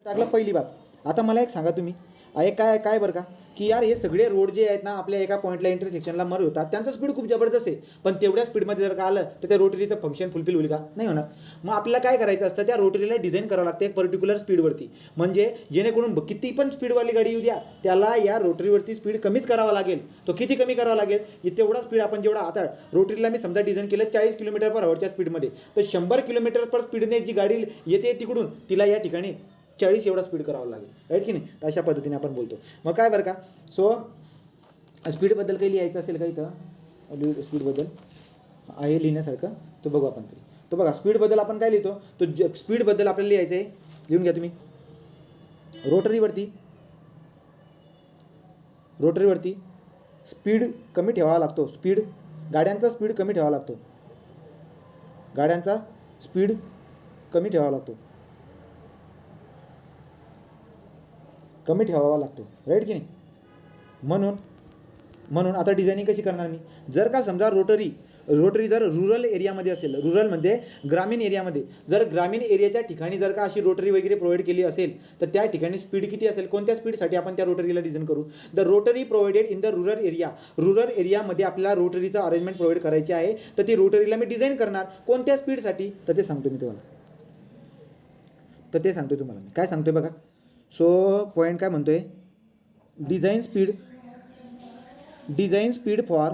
टाकलं पहिली बात. आता मला एक सांगा तुम्ही, एक काय काय बरं का, की यार हे सगळे रोड जे आहेत ना आपल्या एका पॉईंटला इंटरसेक्शनला मर होतात, त्यांचं स्पीड खूप जबरदस्त आहे. पण तेवढ्या स्पीडमध्ये जर का आलं तर त्या रोटरीचं फंक्शन फुलफिल होईल का? नाही होणार. मग आपल्याला काय करायचं असतं, त्या रोटरीला डिझाईन करावं लागतं एक पर्टिक्युलर स्पीडवरती. म्हणजे जेणेकरून किती पण स्पीडवाली गाडी येऊ द्या, त्याला या रोटरीवरती स्पीड कमीच करावा लागेल. तो किती कमी करावा लागेल? तेवढा स्पीड आपण जेवढा आता रोटरीला मी समजा डिझाईन केलं 40 km/hच्या स्पीडमध्ये, तर 100 km/h स्पीडने जी गाडी येते तिकडून, तिला या ठिकाणी 40 एवढा स्पीड करावा लागेल, राईट की नाही? अशा पद्धतीने आपण बोलतो. मग काय बरं का, सो स्पीडबद्दल काही लिहायचं असेल का इथं? स्पीडबद्दल आहे लिहिण्यासारखं, तो बघू आपण तरी. तो बघा स्पीडबद्दल आपण काय लिहितो, तो स्पीडबद्दल आपल्याला लिहायचं आहे. लिहून घ्या तुम्ही. रोटरीवरती स्पीड कमी ठेवावा लागतो. गाड्यांचा स्पीड कमी ठेवावा लागतो. राईट की नाही? म्हणून आता डिझायनिंग कशी करणार मी? जर का समजा रोटरी जर रुरल एरियामध्ये असेल, रुरल म्हणजे ग्रामीण एरियामध्ये, जर ग्रामीण एरियाच्या ठिकाणी जर का अशी रोटरी वगैरे प्रोव्हाइड केली असेल, तर त्या ठिकाणी स्पीड किती असेल, कोणत्या स्पीडसाठी आपण त्या रोटरीला डिझाईन करू? The rotary provided in the rural एरियामध्ये आपल्याला रोटरीचं अरेंजमेंट प्रोव्हाइड करायचे आहे. तर ती रोटरीला मी डिझाईन करणार कोणत्या स्पीडसाठी, तर ते सांगतो मी तुम्हाला. मी काय सांगतोय बघा. सो पॉईंट काय म्हणतोय, design speed for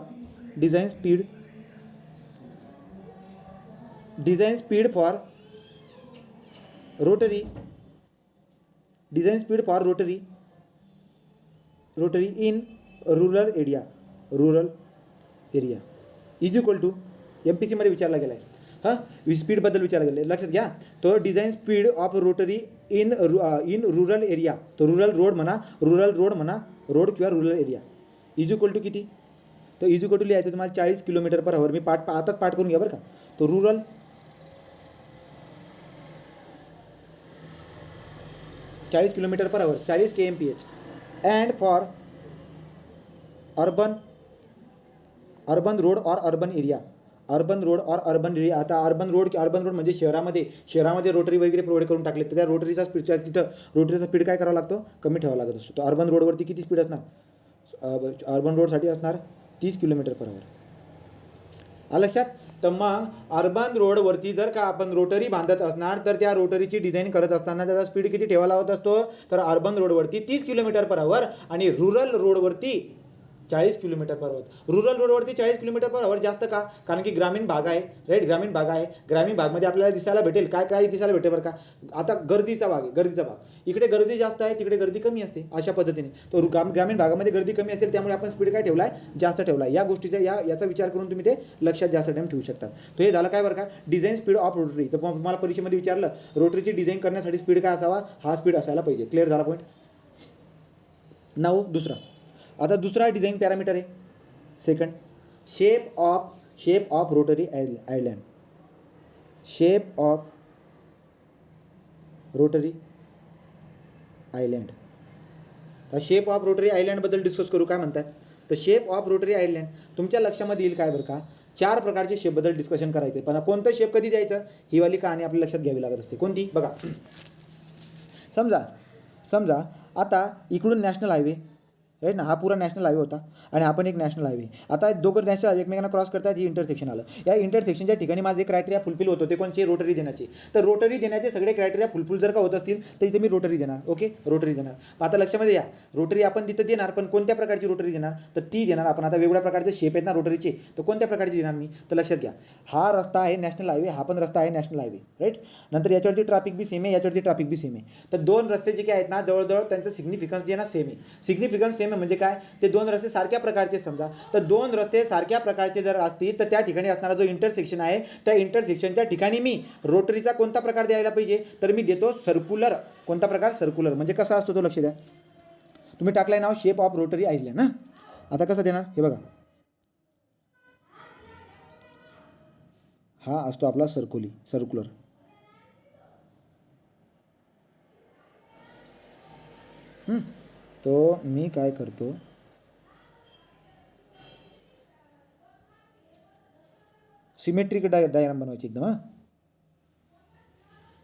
rotary in rural area is equal to, MPC मध्ये विचारला गेला आहे. स्पीडबद्दल विचारला गेलं, लक्षात घ्या. तो design speed of rotary in rural area, तो रोड किंवा rural area is equal to किती? तर इज इक्वल टू लिहायचं तुम्हाला 40 km/h. मी आताच पाठ करून घ्या बरं का. तो rural 40 km/h, 40 kmph. And for urban road और अर्बन एरिया. आता अर्बन रोड म्हणजे शहरामध्ये रोटरी वगैरे प्रोव्हाइड करून टाकले, तर त्या रोटरीचा स्पीड काय करावा लागतो? कमी ठेवावा लागत असतो. तो अर्बन रोडवरती किती स्पीड असणार? अर्बन रोडसाठी असणार 30 km/h. लक्षात. तर मग अर्बन रोडवरती जर का आपण रोटरी बांधत असणार, तर त्या रोटरीची डिझाईन करत असताना त्याचा स्पीड किती ठेवावा लागत असतो? तर अर्बन रोडवरती 30 km/h आणि रुरल रोडवरती 40 km/h. रुरल रोडवरती 40 km/h जास्त का? कारण की ग्रामीण भाग आहे, राईट? ग्रामीण भागमध्ये आपल्याला दिसायला भेटेल काय दिसायला भेटेल बरं का? आता गर्दीचा भाग. इकडे गर्दी जास्त आहे, तिकडे गर्दी कमी असते. अशा पद्धतीने तो ग्रामीण भागामध्ये गर्दी कमी असेल, त्यामुळे आपण स्पीड काय ठेवलाय? जास्त ठेवलाय. या गोष्टीचा याचा विचार करून तुम्ही ते लक्षात जास्त टाइम ठेवू शकता. तो हे झालं काय बरं का, डिझाईन स्पीड ऑफ रोटरी. तर मला परीक्षेमध्ये विचारलं, रोटरीची डिझाईन करण्यासाठी स्पीड काय असावा? हा स्पीड असायला पाहिजे. क्लिअर झाला पॉईंट? नाऊ आता दुसरा डिझाईन पॅरामीटर आहे. Second, shape of rotary island. तर शेप ऑफ रोटरी आयलँडबद्दल डिस्कस करू. काय म्हणतात? तर शेप ऑफ रोटरी आयलँड तुमच्या लक्षामध्ये येईल काय बरं का, 4 प्रकारचे शेपबद्दल डिस्कशन करायचं आहे. पण कोणतं शेप कधी द्यायचं, ही वाली कहाणी आपल्या लक्षात घ्यावी लागत असते. कोणती? बघा, समजा आता इकडून नॅशनल हायवे, राईट ना, हा पूरा नॅशनल हायवे होता आणि हा पण एक नॅशनल हायवे. आता दोघं नॅशनल हायवे एकमेकांना क्रॉस करतात, ही इंटरसेक्शन आलं. या इंटरसेक्शनच्या ठिकाणी माझे क्रायटेरिया फुलफिल होत होते. कोणचे? रोटरी देण्याचे. तर रोटरी देण्याचे सगळे क्रायटेरिया फुलफिल जर का होत असतील, तर इथे मी रोटरी देणार. ओके, रोटरी देणार. आता लक्षामध्ये या, रोटरी आपण तिथं देणार, पण कोणत्या प्रकारची रोटरी देणार? तर ती देणार आपण. आता वेगवेगळ्या प्रकारचे शेप आहेत ना रोटरीचे, तर कोणत्या प्रकारची देणार मी? तर लक्षात घ्या, हा रस्ता आहे नॅशनल हायवे, हा पण रस्ता आहे नॅशनल हायवे, राईट? नंतर याच्यावरती ट्रॅफिक बी सेम आहे, याच्यावरती ट्रॅफिक बी सेम आहे. तर दोन रस्ते जे काय आहेत ना, जवळजवळ त्यांचं सिग्निफिकन्स जे ना सेम आहे. सिग्निफिकन्स सेम आहे म्हणजे काय? ते दोन रस्ते सारख्या प्रकारचे समजा, तर दोन रस्ते सारख्या प्रकारचे जर असतील, तर त्या ठिकाणी असणारा जो इंटरसेक्शन आहे, त्या इंटरसेक्शनच्या ठिकाणी मी रोटरीचा कोणता प्रकार द्यायला पाहिजे? तर मी देतो सर्क्युलर. कोणता प्रकार? सर्क्युलर. म्हणजे कसा असतो तो लक्ष द्या. तुम्ही टाकलाय नाव शेप ऑफ रोटरी आयलँड ना. आता कसं देणार हे बघा, हा असतो आपला सर्क्युलर. तो मी काय करतो, सिमेट्रिक डायग्राम बनवायची एकदम.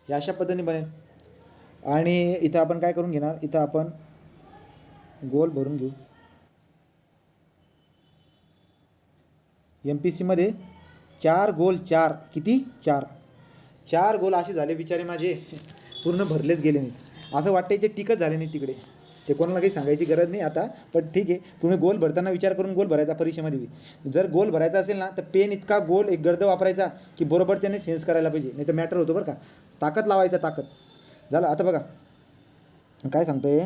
या अशा पद्धतीने बनेल. आणि इथं आपण काय करून घेणार, इथं आपण गोल भरून घेऊ. MPCमध्ये 4 गोल, 4 किती 4 गोल असे झाले बिचारे माझे, पूर्ण भरलेच गेले नाहीत. असं वाटतं ते टिकच झाले नाही तिकडे. ते कोणाला काही सांगायची गरज नाही आता, पण ठीक आहे. तुम्ही गोल भरताना विचार करून गोल भरायचा परीक्षेमध्ये. जर गोल भरायचा असेल ना तर पेन इतका गोल एक गर्द वापरायचा की बरोबर त्याने सेन्स करायला पाहिजे, नाही तर मॅटर होतो बरं का. ताकद लावायचा, ताकद. झालं. आता बघा काय सांगतोय,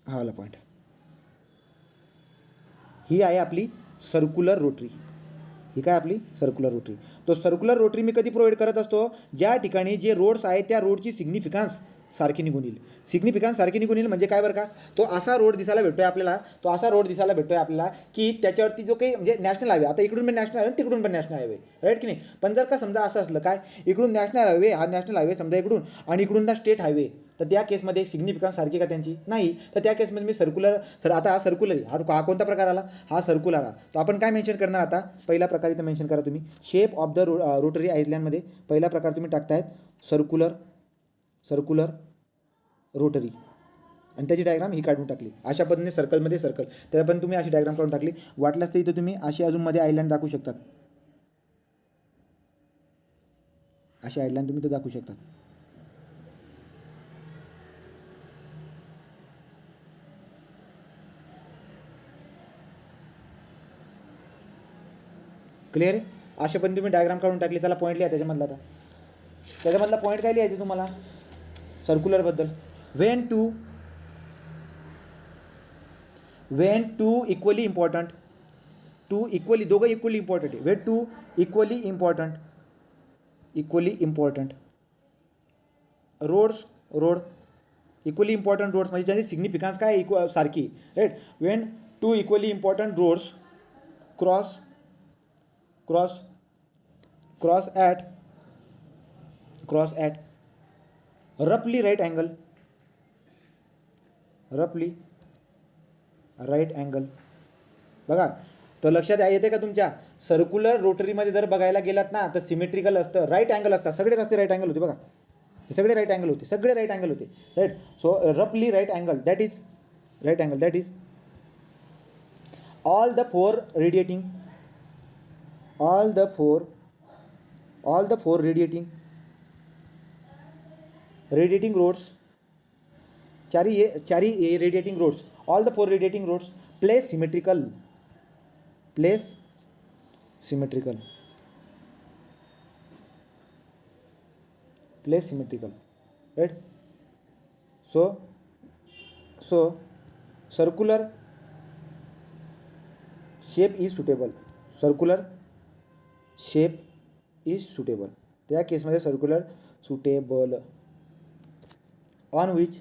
हा वाला पॉईंट. ही आहे आपली सर्क्युलर रोटरी. ही काय आपली सर्क्युलर रोटरी. तो सर्क्युलर रोटरी मी कधी प्रोव्हाइड करत असतो, ज्या ठिकाणी जे रोड्स आहेत त्या रोडची सिग्निफिकन्स सारखी निघून येईल. सिग्निफिकन्स सारखी निघून येईल म्हणजे काय बरं का, तो असा रोड दिसायला भेटतोय आपल्याला, तो असा रोड दिसायला भेटतोय आपल्याला की त्याच्यावरती जो काही म्हणजे नॅशनल हायवे, आता इकडून पण नॅशनल हायवे तिकडून पण नॅशनल हायवे, राईट की नाही. पण जर का समजा असं असलं काय, इकडून नॅशनल हायवे, हा नॅशनल हायवे समजा इकडून, आणि इकडून ना स्टेट हायवे, तर त्या केसमध्ये सिग्निफिकन्स सारखी का त्यांची नाही. तर त्या केसमध्ये मी आता हा सर्क्युलर आहे. हा कोणता प्रकार आला, हा सर्क्युलर आला. तर आपण काय मेन्शन करणार आता, पहिला प्रकार इथं मेन्शन करा तुम्ही, शेप ऑफ द रोटरी आयलँडमध्ये पहिला प्रकार तुम्ही टाकतायत सर्क्युलर रोटरी, आणि त्याची डायग्राम ही काढून टाकली. अशा पद्धतीने सर्कलमध्ये सर्कल, त्या पण तुम्ही अशी डायग्राम काढून टाकली. वाटल्यास तर इथं तुम्ही अशी अजून मध्ये आयलँड दाखवू शकतात. अशी आयलँड तुम्ही इथं दाखवू शकता. क्लिअर आहे. अशा पण तुम्ही डायग्राम काढून टाकली. त्याला पॉईंट लिहा त्याच्यामधला. आता त्याच्यामधला पॉईंट काय लिहायचं तुम्हाला सर्क्युलरबद्दल, वेन टू इक्वली इम्पॉर्टंट, दोघं इक्वली इम्पॉर्टंट आहे. When two equally important road equally important roads म्हणजे ज्यांची सिग्निफिकन्स काय सारखी, right. When two equally important roads cross at रफली राईट अँगल. बघा तर लक्षात येते का तुमच्या, सर्क्युलर रोटरीमध्ये जर बघायला गेलात ना तर सिमेट्रिकल असतं, राईट अँगल असतात. सगळे रस्ते राईट अँगल होते बघा, सगळे राईट अँगल होते, राईट. सो रफली right angle that is all the four radiating roads, चारी radiating roads, all the four radiating roads place symmetrical, right. So circular shape is suitable, त्या केसमध्ये circular suitable, on which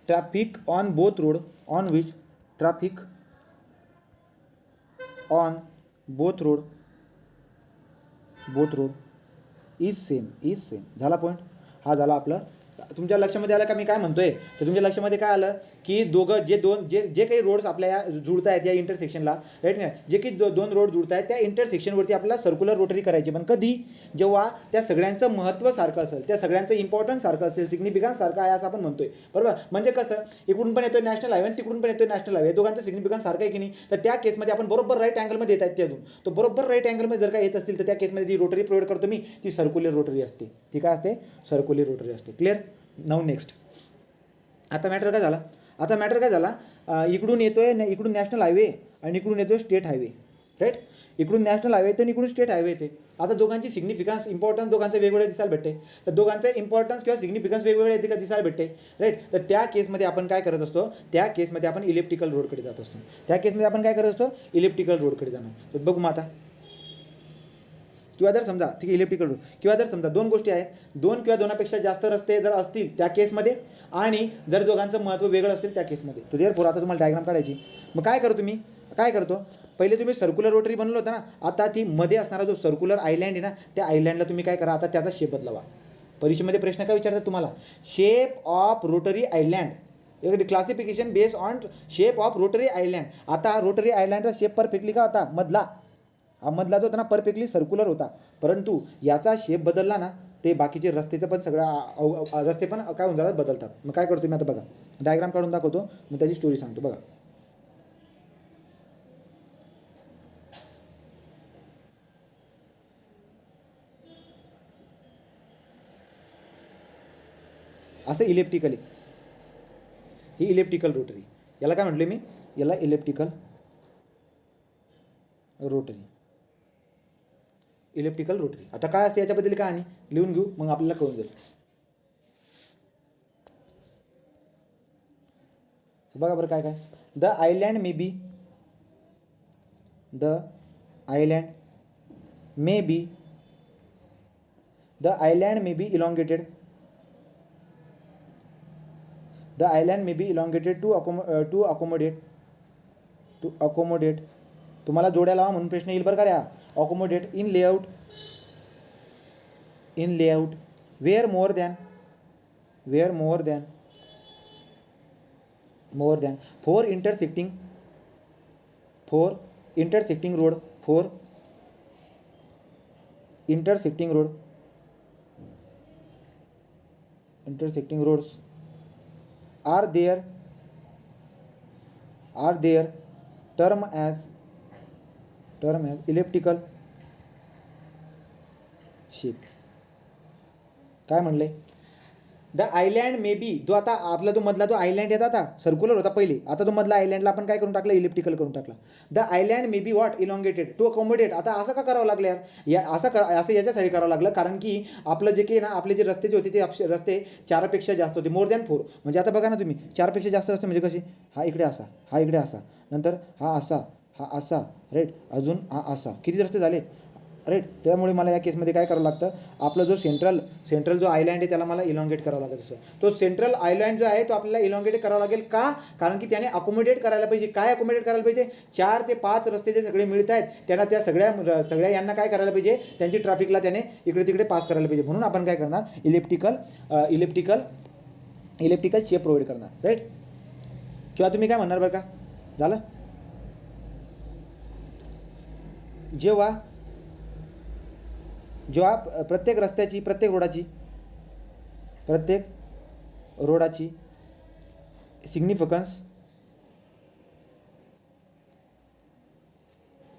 traffic on both road is same. झाला point. हा झाला आपला. तुमच्या लक्षामध्ये आलं का मी काय म्हणतोय, तर तुमच्या लक्षामध्ये काय आलं की दोघं जे काही रोड्स आपल्या जुळत आहेत या इंटरसेक्शनला, राईट ना, जे काही दोन रोड जुळत आहेत त्या इंटरसेक्शनवरती आपल्याला सर्क्युलर रोटरी करायची. पण कधी, जेव्हा त्या सगळ्यांचं महत्त्व सारखं असेल, त्या सगळ्यांचं इम्पॉर्टन्स सारखं असेल, सिग्निफिकन्स सारखं आहे असं आपण म्हणतोय, बरोबर. म्हणजे कसं, इकडून पण येतोय नॅशनल हायवे आणि तिकडून पण येतोय नॅशनल हायवे, दोघांचं सिग्निफिकन्स सारखं आहे की नाही. तर त्या केसमध्ये आपण बरोबर राईट अँगलमध्ये येत आहेत ते अजून, तो बरोबर राईट अँगलमध्ये जर का येत असतील तर त्या केसमध्ये जी रोटरी प्रोव्हाइड करतो मी ती सर्क्युलर रोटरी असते. ती काय असते, सर्क्युलर रोटरी असते. क्लिअर. Now next. आता मॅटर काय झाला, इकडून येतोय, इकडून नॅशनल हायवे आणि इकडून येतोय स्टेट हायवे, राईट. इकडून नॅशनल हायवे येते आणि इकडून स्टेट हायवे येते. आता दोघांची सिग्निफिकन्स, इम्पॉर्टन्स दोघांचे वेगवेगळे दिसायला भेटते. तर दोघांचे इम्पॉर्टन्स किंवा सिग्निफिकन्स वेगवेगळे येते का दिसायला भेटते, राईट. तर त्या केसमध्ये आपण काय करत असतो, त्या केसमध्ये आपण इलेक्ट्रिकल रोडकडे जात असतो. जाणार. तर बघू मग आता. किंवा जर समजा ठीक आहे इलेक्ट्रिकल रोड, किंवा जर समजा दोन गोष्टी आहेत, दोन किंवा दोनापेक्षा जास्त रस्ते जर असतील त्या केसमध्ये, आणि जर दोघांचं महत्त्व वेगळं असेल त्या केसमध्ये. तो देअरफॉर आता तुम्हाला डायग्राम काढायची. मग काय करतो, पहिले तुम्ही सर्क्युलर रोटरी बनवलं होतं ना, आता ती मध्ये असणारा जो सर्क्युलर आयलँड आहे ना, त्या आयलँडला तुम्ही काय करा, आता त्याचा शेप बदलावा. परीक्षेमध्ये प्रश्न काय विचारतात तुम्हाला, shape of rotary island, classification based on shape of rotary island. आता रोटरी आयलँडचा शेप परफेक्टली का होता, मधला हा मधला जो होता ना परफेक्टली सर्क्युलर होता, परंतु याचा शेप बदलला ना ते बाकीचे रस्तेचं पण सगळं रस्ते पण काय होऊन जातात, बदलतात. मग काय करतो मी आता बघा, डायग्राम काढून दाखवतो, मग त्याची स्टोरी सांगतो बघा. असं इलेप्टिकली, ही इलेप्टिकल रोटरी, याला काय म्हटले मी, याला इलेप्टिकल रोटरी. इलेप्टिकल रोटरी आता काय असते याच्याबद्दल काय आणि लिहून घेऊ, मग आपल्याला कळून जाईल. बघा बरं काय काय, the island may be, the island may be, the island may be elongated, the island may be elongated to accommodate, तुम्हाला जोड्या लावा म्हणून प्रश्न येईल बरं का ऱ्या. Accommodate in layout, where more than four intersecting roads are there term as elliptical shape. काय म्हणले, द आयलँड मे बी, जो आता आपला जो मधला जो आयलँड येतात आता सर्क्युलर होता पहिले, आता तो मधला आयलँडला आपण काय करून टाकलं, इलिप्टिकल करून टाकला. The island may be what elongated to accommodate. आता असं का करावं लागलं यार, असं याच्यासाठी करावं लागलं कारण की आपलं जे काही ना आपले जे रस्ते जे होते ते रस्ते 4पेक्षा जास्त होते, मोर दॅन 4. म्हणजे आता बघा ना तुम्ही 4पेक्षा जास्त रस्ते म्हणजे कसे, हा इकडे असा, हा इकडे असा, नंतर हा असा राईट, अजून हा असा, किती रस्ते झाले राईट. त्यामुळे मला या केसमध्ये काय करावं लागतं, आपला जो सेंट्रल जो आयलँड आहे त्याला मला इलॉंगेट करावं लागत असं. तो सेंट्रल आयलँड जो आहे तो आपल्याला इलॉंगेट करावा लागेल का, कारण की त्याने अकोमोडेट करायला पाहिजे. काय अकोमोडेट करायला पाहिजे, 4 ते 5 रस्ते जे सगळे मिळत आहेत त्यांना त्या सगळ्या यांना काय करायला पाहिजे, त्यांची ट्रॅफिकला त्याने इकडे तिकडे पास करायला पाहिजे. म्हणून आपण काय करणार, इलेप्टिकल शेप प्रोव्हाइड करणार राईट. किंवा तुम्ही काय म्हणणार बरं का, झालं, जेव्हा प्रत्येक रस्त्याची प्रत्येक रोडाची सिग्निफिकन्स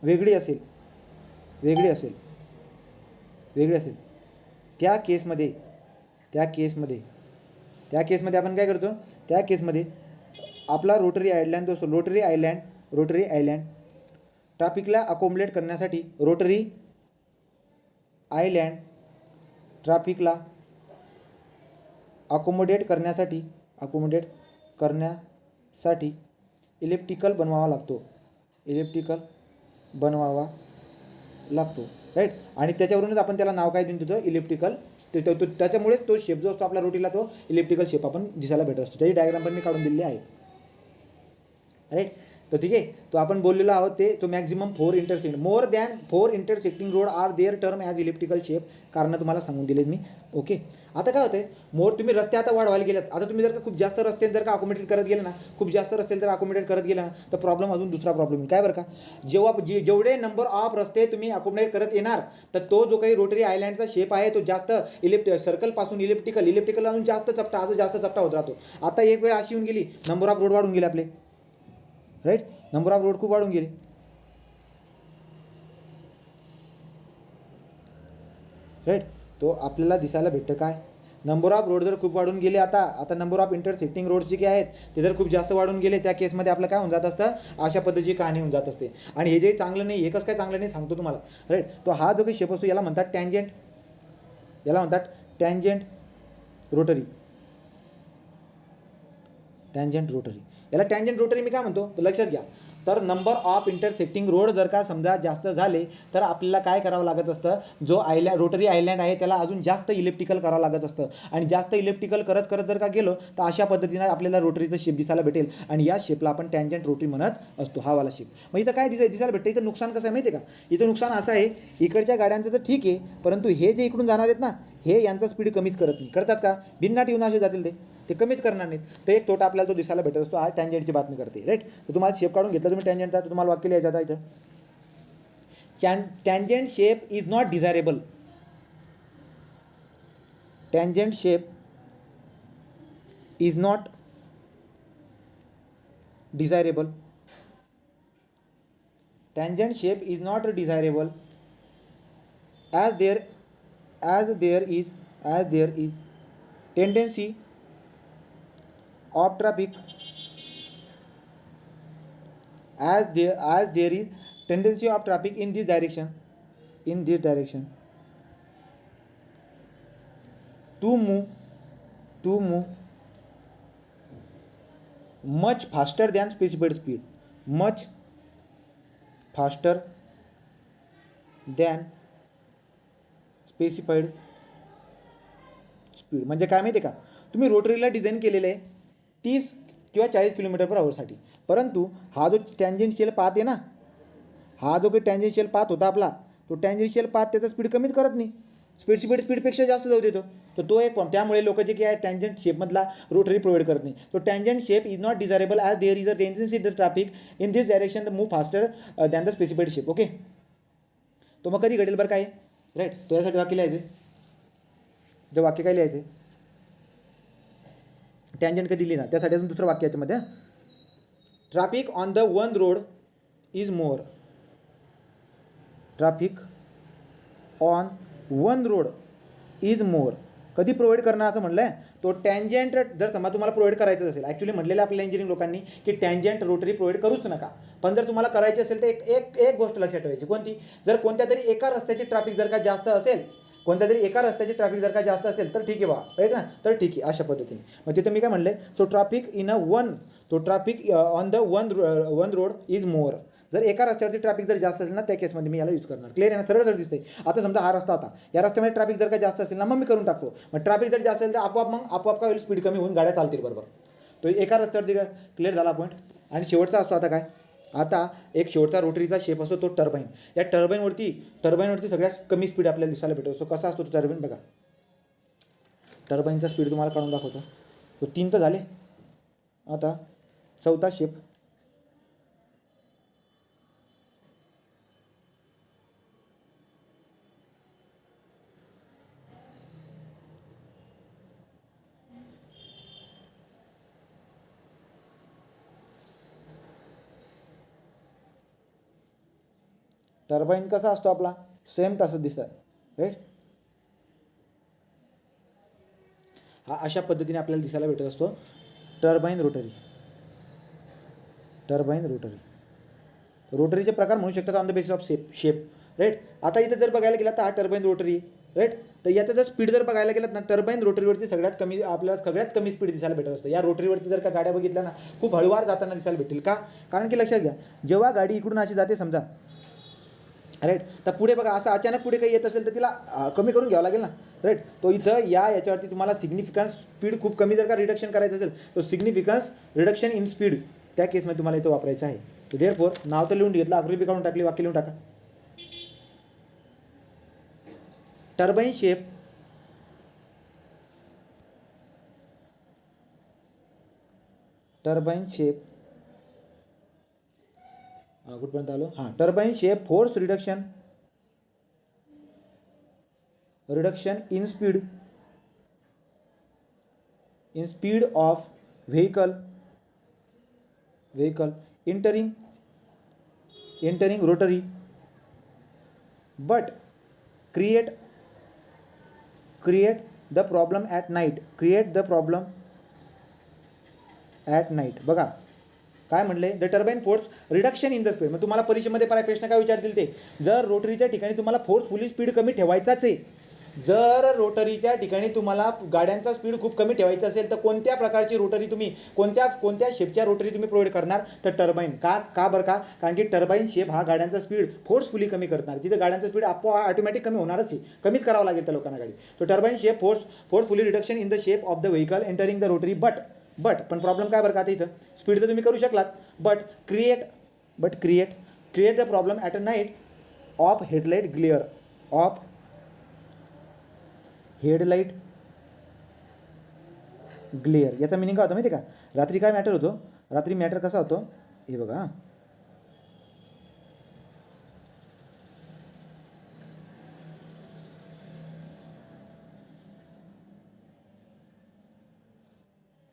वेगळी असेल त्या केसमध्ये आपण काय करतो, त्या केसमध्ये आपला रोटरी आयलँड ट्रॅफिकला अकोमोडेट करण्यासाठी, रोटरी आयलँड ट्रॅफिकला अकोमोडेट करण्यासाठी इलेप्टिकल बनवावा लागतो राईट. आणि त्याच्यावरूनच आपण त्याला नाव काय देऊन देतो, इलेप्टिकल. त्याच्यामुळेच तो शेप जो असतो आपल्या रोटीला तो इलेप्टिकल शेप आपण दिसायला भेटत असतो. त्याची डायग्राम पण मी काढून दिलेली आहे राईट. तर ठीक आहे, तो आपण बोललेलो आहोत ते, तो maximum more than 4 intersecting road are there term as elliptical shape. कारण तुम्हाला सांगून दिलेत मी. ओके, आता काय होतंय, तुम्ही रस्ते आता वाढवायला गेलात, आता तुम्ही जर का खूप जास्त रस्ते जर का अकोमोडेट करत गेले ना, तर प्रॉब्लेम अजून दुसरा प्रॉब्लेम काय बरं का, जेवढे नंबर ऑफ रस्ते तुम्ही अकोमोडेट करत येणार, तर तो जो काही रोटरी आयलँडचा शेप आहे तो जास्त सर्कलपासून इलेप्टिकल अजून जास्त चपटा होत राहतो. आता एक वेळ अशी येऊन गेली, नंबर ऑफ रोड वाढून गेले आपले राईट, नंबर ऑफ रोड खूप वाढून गेले राईट. तो आपल्याला दिसायला भेटतं काय, नंबर ऑफ रोड जर खूप वाढून गेले, आता नंबर ऑफ इंटरसेक्टिंग रोड जे काही आहेत ते जर खूप जास्त वाढून गेले, त्या केसमध्ये आपलं काय होऊन जात असतं, अशा पद्धतीची कहाणी होऊन जात असते. आणि हे जे चांगलं नाही, एकच काय चांगलं नाही सांगतो तुम्हाला राईट. तो हा जो काही शेप असतो याला म्हणतात टँजेंट रोटरी. याला टँजेंट रोटरी मी काय म्हणतो लक्षात घ्या. तर नंबर ऑफ इंटरसेक्टिंग रोड जर का समजा जास्त झाले तर आपल्याला काय करावं लागत असतं, जो रोटरी आयलँड आहे त्याला अजून जास्त इलेप्टिकल करावं लागत असतं. आणि जास्त इलेप्टिकल करत जर का गेलो तर अशा पद्धतीने आपल्याला रोटरीचं शेप दिसायला भेटेल. आणि या शेपला आपण टँजेंट रोटरी म्हणत असतो, हा वाला शेप. मग इथं काय दिसायला भेटतं, इथं नुकसान कसं आहे माहिती आहे का, इथं नुकसान असं आहे, इकडच्या गाड्यांचं तर ठीक आहे, परंतु हे जे इकडून जाणार आहेत ना, हे यांचा स्पीड कमीच करतात का, भिन्नाट येऊन असे जातील ते कमीच करणार नाहीत. तर एक तोटा आपल्याला तो दिसायला भेटत असतो, हा टँजेंटची बातमी करते राईट. तर तुम्हाला शेप काढून घेतला तुम्ही टँजेंटचा, तर तुम्हाला वाक्य लिहायचं आता इथं, tangent shape is not desirable. Tangent shape is not desirable. Tangent shape is not desirable as there is tendency of traffic as there is tendency of traffic in this direction to move much faster than specified speed, much faster than specified speed. म्हणजे काय माहिती आहे का, तुम्ही रोटरीला design केलेलं आहे 30 किंवा 40 km/h, परंतु हा जो टँजेन्शियल पाथ आहे ना, हा जो काही टँजेन्शियल पाथ होता आपला, तो टँजेन्शियल पाथ त्याचा स्पीड कमीच करत नाही, स्पीडपेक्षा जास्त जाऊ देतो. तर तो एक पण त्यामुळे लोक जे की आहे टँजंट शेपमधला रोटरी प्रोव्हाइड करत नाही. तो tangent shape is not desirable as there is a tendency the traffic in this direction the move faster than the specified shape. Okay, तो मग कधी घडेल बरं काय, राईट. तो यासाठी वाक्य लिहायचे, जे वाक्य काय लिहायचे, टँजंट कधी लिहिणार त्यासाठी अजून दुसरं वाक्य याच्यामध्ये, traffic on the one road is more. Traffic on one road is more. कधी प्रोव्हाइड करणार असं म्हटलं आहे, तो टँजंट जर समजा तुम्हाला प्रोव्हाइड करायचं असेल, ॲक्च्युली म्हटलेलं आपल्या इंजिनिअरिंग लोकांनी की टँजंट रोटरी प्रोव्हाइड करूच नका, पण जर तुम्हाला करायची असेल तर एक गोष्ट लक्षात ठेवायची, कोणती, जर कोणत्या तरी एका रस्त्याची ट्रॅफिक जर का जास्त असेल, तर ठीक आहे बा, राईट ना, तर ठीक आहे अशा पद्धतीने. मग तिथं मी काय म्हणले, तो traffic on the one road is more. जर एका रस्त्यावरती ट्रॅफिक जर जास्त असेल ना, त्या केसमध्ये मी याला यूज करणार. क्लिअर आहे ना, सरळ दिसते. आता समजा हा रस्ता होता, या रस्त्यामध्ये ट्रॅफिक जर का जास्त असेल ना, मग मी करून टाकतो. मग ट्रॅफिक जर जास्त असेल तर आपोआप काय होईल, स्पीड कमी होऊन गाड्या चालतील बरोबर. तो एका रस्त्यावरती क्लिअर झाला पॉईंट. आणि शेवटचा असतो आता काय, आता एक शेवटचा रोटरीचा शेप असतो तो टर्बाईन. या टर्बाईनवरती सगळ्यात कमी स्पीड आपल्याला दिसायला भेटतो. सो कसा असतो तो टर्बाईन बघा, टर्बाईनचा स्पीड तुम्हाला काढून दाखवतो. तो 3 तर झाले, आता चौथा शेप, टर्बाईन कसा असतो आपला, सेम तसं दिसतं, राईट. हा अशा पद्धतीने आपल्याला दिसायला भेटत असतो टर्बाईन रोटरी. रोटरीचे प्रकार म्हणू शकतात on the basis of shape, right. आता इथं जर बघायला गेला तर हा टर्बाईन रोटरी, राईट. तर याचा जर स्पीड जर बघायला गेलात ना, टर्बाईन रोटरीवरती सगळ्यात कमी स्पीड दिसायला भेटत असतं. या रोटरीवरती जर का गाड्या बघितल्या ना, खूप हळूवार जाताना दिसायला भेटेल. का, कारण की लक्षात घ्या, जेव्हा गाडी इकडून अशी जाते समजा, राईट, तर पुढे बघा असं अचानक पुढे काही येत असेल तर तिला कमी करून घ्यावं लागेल ना, राईट. तो इथं याच्यावरती तुम्हाला सिग्निफिकन्स स्पीड खूप कमी जर का रिडक्शन करायचं असेल, तो सिग्निफिकन्स रिडक्शन इन स्पीड त्या केसमध्ये तुम्हाला इथं वापरायचं आहे. तो देअरफॉर नाव तर लिहून घेतलं, आकृती काढून टाकली, वाक्य लिहून टाका. टर्बाईन शेप कुठपर्यंत आलो, हां, turbine shape force reduction in speed of vehicle entering rotary, but create the problem at night. बघा काय म्हणले, the turbine force reduction in the speed. मग तुम्हाला परीक्षेमध्ये प्रश्न काय विचारतील ते, जर रोटरीच्या ठिकाणी तुम्हाला फोर्सफुली स्पीड कमी ठेवायचाच आहे, जर रोटरीच्या ठिकाणी तुम्हाला गाड्यांचा स्पीड खूप कमी ठेवायचा असेल, तर कोणत्या प्रकारची रोटरी तुम्ही कोणत्या शेपच्या रोटरी तुम्ही प्रोव्हाइड करणार, तर टर्बाईन. का बरं का, कारण की टर्बाईन शेप हा गाड्यांचा स्पीड फोर्सफुली कमी करणार. जिथे गाड्यांचा स्पीड ऑटोमॅटिक कमी होणारच आहे, कमीच करावं लागेल त्या लोकांना गाडी. तो turbine shape forcefully reduction in the shape of the vehicle entering the rotary, but पण प्रॉब्लेम काय बरं का, आता इथं स्पीड तर तुम्ही करू शकलात, but create the problem at a night of headlight glare. याचा मिनिंग काय होतं माहिती आहे का, रात्री काय मॅटर होतो, रात्री मॅटर कसा होतो हे बघा,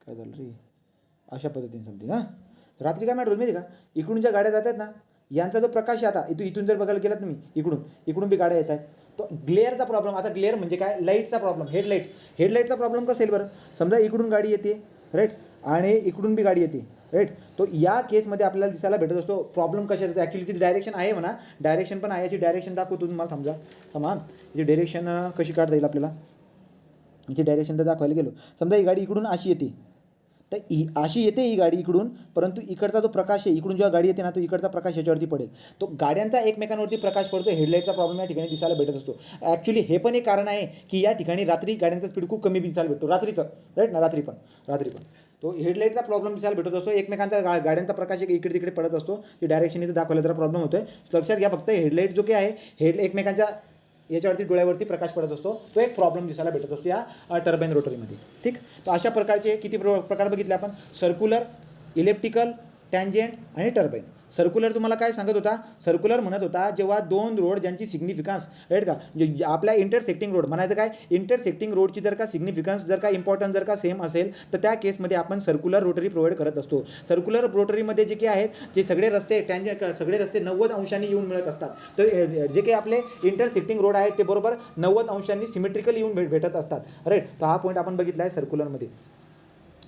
काय झालं रे, अशा पद्धतीने समथिंग. हां, रात्री काय मॅटर होतं माहिती आहे का, इकडून ज्या गाड्या जात आहेत ना, यांचा जो प्रकाश आहे आता इथून जर बघायला गेलात तुम्ही इकडून बी गाड्या येत आहेत, तो ग्लेअरचा प्रॉब्लेम. आता ग्लेअर म्हणजे काय, लाईटचा प्रॉब्लेम, हेडलाईटचा प्रॉब्लेम कसा येईल बरं. समजा इकडून गाडी येते राईट, आणि इकडून बी गाडी येते राईट, तो या केसमध्ये आपल्याला दिसायला भेटत असतो. प्रॉब्लेम कशाचा येतो, ॲक्च्युली ती डायरेक्शन आहे म्हणा, डायरेक्शन पण आहे. याची डायरेक्शन दाखवतो तुम्हाला, थांबा याची डायरेक्शन कशी काढता येईल आपल्याला. याची डायरेक्शन तर दाखवायला गेलो, समजा ही गाडी इकडून अशी येते, तर अशी येते ही गाडी इकडून, परंतु इकडचा जो प्रकाश आहे, इकडून जेव्हा गाडी येते ना, तो इकडचा प्रकाश याच्यावरती पडेल, तो गाड्यांचा एकमेकांवरती प्रकाश पडतो. हेडलाईटचा प्रॉब्लेम या ठिकाणी दिसायला भेटत असतो. ॲक्च्युली हे पण एक कारण आहे की या ठिकाणी रात्री गाड्यांचा स्पीड खूप कमी दिसायला भेटतो, रात्रीचं राईट ना, रात्री पण तो हेडलाईटचा प्रॉब्लेम दिसायला भेटत असतो. एकमेकांचा गाड्यांचा प्रकाश इकडे तिकडे पडत असतो, ती डायरेक्शन इथं दाखवलं तर प्रॉब्लेम होतो आहे. लक्षात घ्या फक्त, हेडलाईट जो काही आहे, एकमेकांच्या याच्यावरती डोळ्यावरती प्रकाश पडत असतो, तो एक प्रॉब्लेम दिसायला भेटत असतो या टर्बाईन रोटरीमध्ये. ठीक, तर अशा प्रकारचे किती प्रकार बघितले आपण, सर्क्युलर, इलेप्टिकल, टँजेंट आणि टर्बाईन. सर्क्युलर तुम्हाला काय सांगत होता, सर्क्युलर म्हणत होता जेव्हा दोन रोड ज्यांची सिग्निफिकन्स राईट का, जे आपल्या इंटरसेक्टिंग रोड म्हणायचं काय, इंटरसेक्टिंग रोडची जर का सिग्निफिकन्स जर का इम्पॉर्टन्स जर का सेम असेल, तर त्या केसमध्ये आपण सर्क्युलर रोटरी प्रोव्हाइड करत असतो. सर्क्युलर रोटरीमध्ये जे काही आहेत, जे सगळे रस्ते सगळे रस्ते 90 अंशांनी येऊन मिळत असतात. तर जे काही आपले इंटरसेक्टिंग रोड आहेत ते बरोबर 90 अंशांनी सिमेट्रिकल येऊन भेटत असतात राईट. तर हा पॉईंट आपण बघितला आहे सर्क्युलरमध्ये.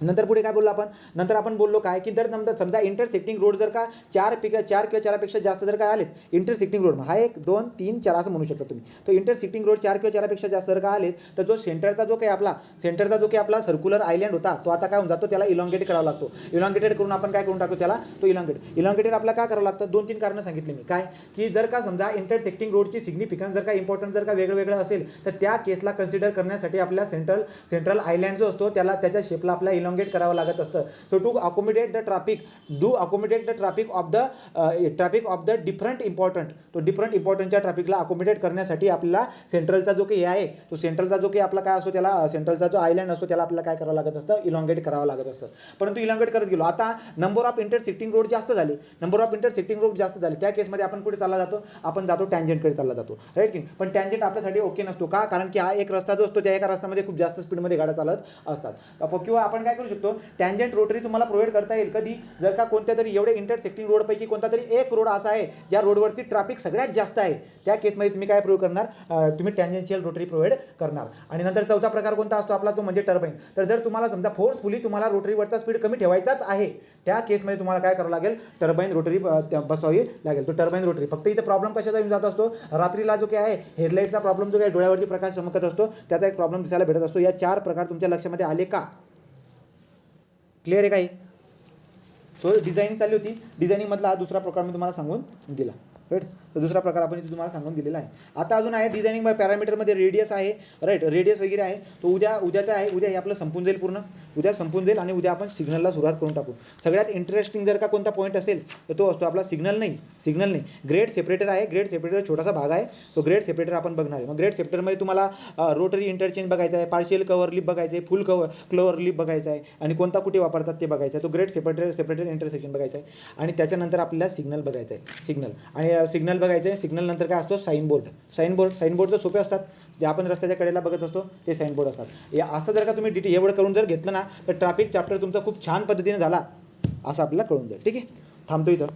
नंतर पुढे काय बोललो आपण, नंतर आपण बोललो काय की जर समजा इंटरसेक्टिंग रोड जर का चार किंवा चारापेक्षा जास्त जर काय आलेत, इंटरसेक्टिंग रोड हा 1 2 3 4 असं म्हणू शकता तुम्ही. तो इंटरसेक्टिंग रोड 4 किंवा चारापेक्षा जास्त जर का आलेत, तर जो सेंटरचा जो काही आपला सर्क्युलर आयलँड होता, तो आता काय होऊन जातो, त्याला इलॉंगेट करावा लागतो. इलॉंगेटेड करून आपण काय करून टाकतो त्याला, तो इलॉंगेटेड आपल्याला काय करावं लागतं, 2-3 कारणं सांगितले मी. काय की जर का समजा इंटरसेक्टिंग रोडची सिग्निफिकन्स जर का इम्पॉर्टन्स जर का वेगळं असेल, तर त्या केसला कन्सिडर करण्यासाठी आपल्या सेंट्रल आयलँड जो असतो त्याला त्याच्या शेपला आपला इलॉंगेट करावं लागत असतं. So to accommodate the traffic of the different important, तो डिफरंट इम्पॉर्टंटच्या ट्रॅफिकला अकोमोडेट करण्यासाठी आपल्याला सेंट्रलचा जो काही आहे, तो सेंट्रलचा जो काही आपला काय असतो, त्याला सेंट्रलचा जो आयलँड असतो त्याला आपल्याला काय करावं लागत असतं, इलॉंगेट करावं लागत असतं. परंतु इलॉंगेट करत गेलो, आता नंबर ऑफ इंटरसेक्टिंग रोड जास्त झाले, त्या केसमध्ये आपण कुठे चालला जातो, आपण जातो टँजेंटकडे चालला जातो राईट की. पण टँजेंट आपल्यासाठी ओके नसतो का, कारण की हा एक रस्ता जो असतो, त्या एका रस्त्यामध्ये खूप जास्त स्पीडमध्ये गाड्या चालत असतात. किंवा आपण काय करू शकतो, टँजेंट रोटरी तुम्हाला प्रोव्हाइड करता येईल कधी, जर का कोणत्या तरी एवढे इंटरसेक्टिंग रोडपैकी कोणता तरी एक रोड असा आहे ज्या रोडवरती ट्रॅफिक सगळ्यात जास्त आहे, त्या केसमध्ये तुम्ही काय प्रोव्हाइड करणार, तुम्ही टँजेन्शियल रोटरी प्रोव्हाइड करणार. आणि नंतर चौथा प्रकार कोणता असतो आपला, तो म्हणजे टर्बाईन. तर जर तुम्हाला समजा फोर्सफुली तुम्हाला रोटरीवरचा स्पीड कमी ठेवायचाच आहे, त्या केसमध्ये तुम्हाला काय करावं लागेल, टर्बाईन रोटरी बसवावी लागेल. तो टर्बाईन रोटरी फक्त इथे प्रॉब्लेम कशाचा येऊन जात असतो, रात्रीला जो काय आहे हेडलाईटचा प्रॉब्लेम जो काय डोळ्यावरती प्रकाश चमकत असतो, त्याचा एक प्रॉब्लेम दिसायला भेटत असतो. या 4 प्रकार तुमच्या लक्षामध्ये आले का, क्लिअर आहे काही. सो डिझायनिंग चालली होती, डिझायनिंगमधला हा दुसरा प्रकार मी तुम्हाला सांगून दिला राईट. तर दुसरा प्रकार आपण इथे तुम्हाला सांगून दिलेला आहे. आता अजून आहे डिझायनिंग पॅरामीटरमध्ये रेडियस आहे राईट, रेडियस वगैरे आहे. तो उद्याचं आहे, उद्या हे आपलं संपून जाईल, पूर्ण उद्या संपून जाईल आणि उद्या आपण सिग्नलला सुरुवात करून टाकू. सगळ्यात इंटरेस्टिंग जर का कोणता पॉईंट असेल तर तो असतो आपला सिग्नल नाही ग्रेड सेपरेटर आहे. ग्रेड सेपरेटर छोटासा भाग आहे, तो ग्रेड सेपरेटर आपण बघणार आहे. मग ग्रेड सेपरेटरमध्ये तुम्हाला रोटरी इंटरचेंज बघायचा आहे, पार्शियल कव्हर लिप बघायचं आहे, फुल क्लोवर लिप बघायचं आहे, आणि कोणता कुठे वापरतात ते बघायचं आहे. तो ग्रेड सेपरेटर इंटरसेक्शन बघायचं आहे. आणि त्याच्यानंतर आपल्याला सिग्नल बघायचं आहे, सिग्नल बघायचं आहे. सिग्नल नंतर काय असतो, साईन बोर्ड तर सोपे असतात, जे आपण रस्त्याच्या कडेला बघत असतो ते साईन बोर्ड असतात. असं जर का तुम्ही डिटेल एवढं करून जर घेतलं ना, तर ट्रॅफिक चॅप्टर तुमचा खूप छान पद्धतीने झाला असं आपल्याला कळून जाईल. ठीक आहे, थांबतो इथं,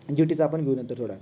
ड्युटीचा आपण घेऊ नंतर थोडा.